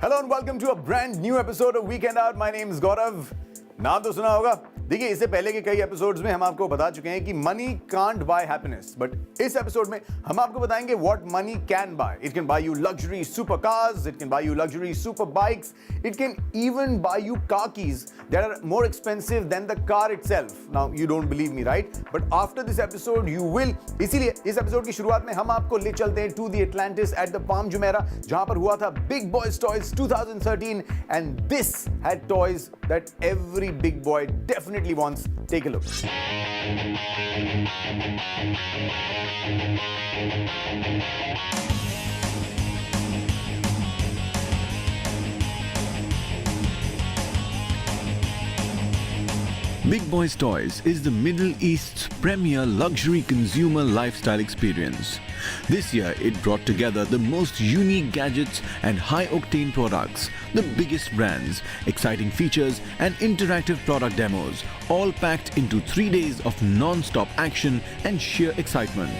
Hello and welcome to a brand new episode of Weekend Out. My name is Gaurav. नाम तो सुना होगा. देखिए इससे पहले के कई एपिसोड्स में हम आपको बता चुके हैं कि money can't buy happiness, but इस एपिसोड में हम आपको बताएंगे what money can buy. It can buy you luxury super cars, it can buy you luxury super bikes, it can even bye you car keys that are more expensive than the car itself. Now you don't believe me, right? But after this episode you will. इसीलिए इस episode की शुरुआत में हम आपको ले चलते हैं to the Atlantis at the Palm Jumeirah, जहां पर हुआ था Big Boys Toys 2013, and this had toys that every big boy definitely wants. Take a look. Big Boys Toys is the Middle East's premier luxury consumer lifestyle experience. This year, it brought together the most unique gadgets and high-octane products, the biggest brands, exciting features and interactive product demos, all packed into 3 days of non-stop action and sheer excitement.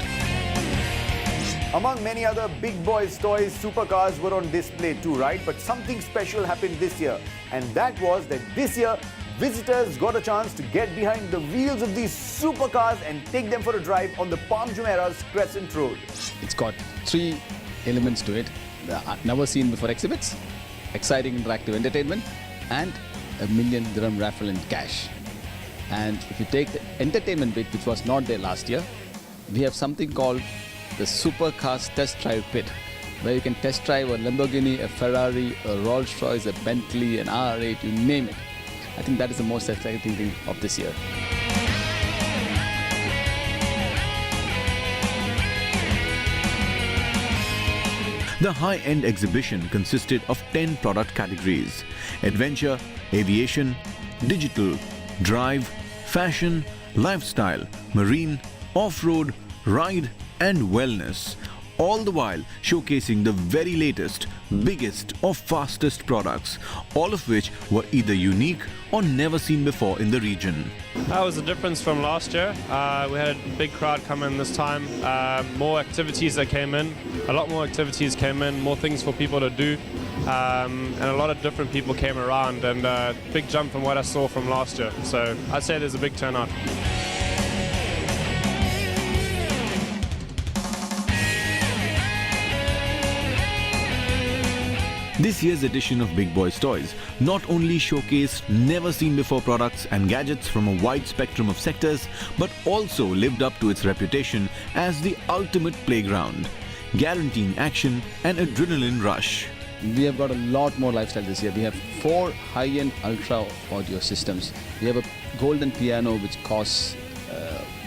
Among many other Big Boys Toys, supercars were on display too, right? But something special happened this year, and that was that this year, visitors got a chance to get behind the wheels of these supercars and take them for a drive on the Palm Jumeirah's Crescent Road. It's got 3 elements to it: the never seen before exhibits, exciting interactive entertainment, and a $1 million dirham raffle in cash. And if you take the entertainment bit, which was not there last year, we have something called the Supercars Test Drive Pit, where you can test drive a Lamborghini, a Ferrari, a Rolls-Royce, a Bentley, an R8, you name it. I think that is the most exciting thing of this year. The high-end exhibition consisted of 10 product categories: adventure, aviation, digital, drive, fashion, lifestyle, marine, off-road, ride and wellness. All the while showcasing the very latest, biggest or fastest products, all of which were either unique or never seen before in the region. That was the difference from last year. We had a big crowd come in this time, more activities that came in, a lot more activities came in, more things for people to do, and a lot of different people came around, and a big jump from what I saw from last year. So I'd say there's a big turnout. This year's edition of Big Boys Toys not only showcased never-seen-before products and gadgets from a wide spectrum of sectors, but also lived up to its reputation as the ultimate playground, guaranteeing action and adrenaline rush. We have got a lot more lifestyle this year. We have 4 high-end ultra audio systems. We have a golden piano which costs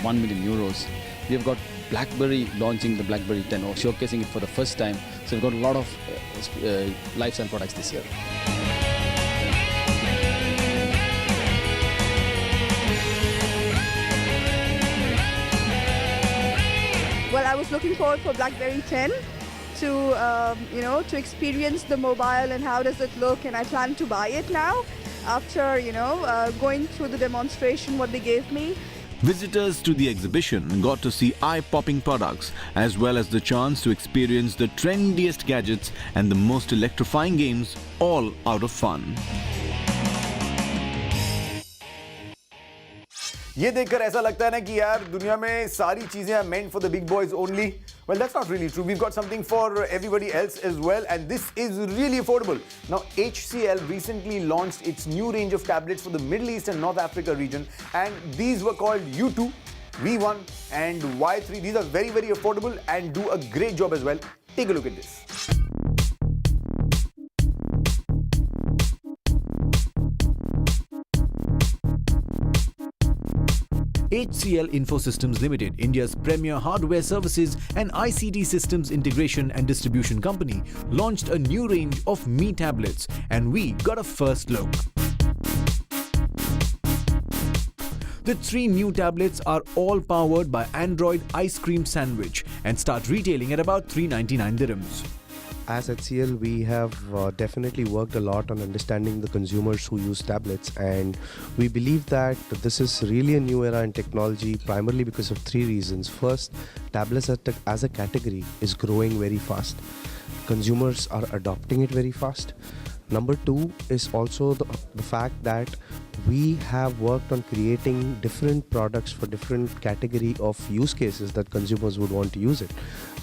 1 million euros. We have got BlackBerry launching the BlackBerry 10 or showcasing it for the first time. So we've got a lot of lifestyle products this year. Well, I was looking forward for BlackBerry 10 to, to experience the mobile and how does it look, and I plan to buy it now after, going through the demonstration what they gave me. Visitors to the exhibition got to see eye-popping products as well as the chance to experience the trendiest gadgets and the most electrifying games, all out of fun. ये देखकर ऐसा लगता है ना कि यार दुनिया में सारी चीजें are meant for the big boys only. Well, that's not really true. We've got something for everybody else as well, and this is really affordable. Now, HCL recently launched its new range of tablets for the Middle East and North Africa region, and these were called U2, V1 and Y3. These are very, very affordable and do a great job as well. Take a look at this. HCL Infosystems Limited, India's premier hardware services and ICT systems integration and distribution company, launched a new range of Mi tablets, and we got a first look. The 3 new tablets are all powered by Android Ice Cream Sandwich and start retailing at about 399 dirhams. As HCL, we have definitely worked a lot on understanding the consumers who use tablets, and we believe that this is really a new era in technology, primarily because of 3 reasons. First, tablets as a category is growing very fast. consumers are adopting it very fast. Number two is also the fact that we have worked on creating different products for different category of use cases that consumers would want to use it.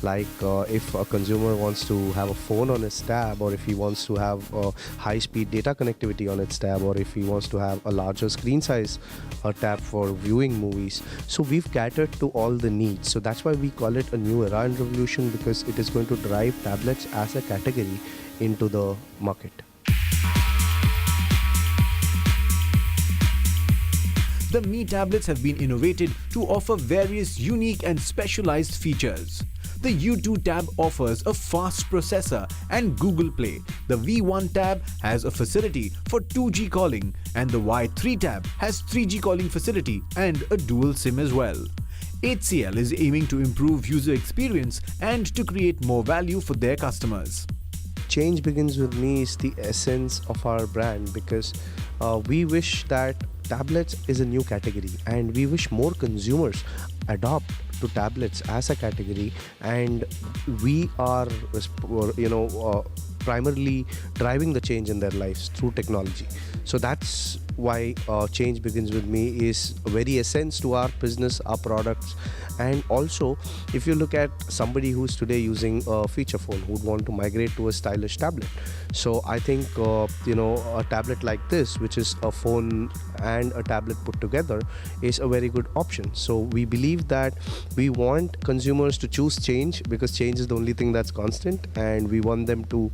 Like if a consumer wants to have a phone on his tab, or if he wants to have high-speed data connectivity on its tab, or if he wants to have a larger screen size tab for viewing movies. So we've catered to all the needs. So that's why we call it a new era and revolution, because it is going to drive tablets as a category into the market. The Mi tablets have been innovated to offer various unique and specialized features. The U2 tab offers a fast processor and Google Play. The V1 tab has a facility for 2G calling, and the Y3 tab has 3G calling facility and a dual SIM as well. HCL is aiming to improve user experience and to create more value for their customers. Change begins with me is the essence of our brand, because we wish that tablets is a new category, and we wish more consumers adopt to tablets as a category, and we are primarily driving the change in their lives through technology. So that's why change begins with me is very essence to our business, our products. And also, if you look at somebody who's today using a feature phone who would want to migrate to a stylish tablet, so I think a tablet like this, which is a phone and a tablet put together, is a very good option. So we believe that we want consumers to choose change, because change is the only thing that's constant, and we want them to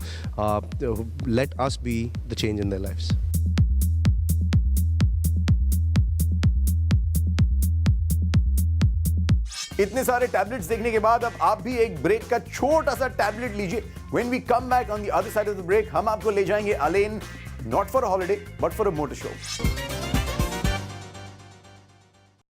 let us be the change in their lives. इतने सारे tablets देखने के बाद अब आप भी एक break का छोटा सा टैबलेट लीजिए. When we come back on the other side of the break, हम आपको ले जाएंगे अलेन, not for a holiday, but for a motor show.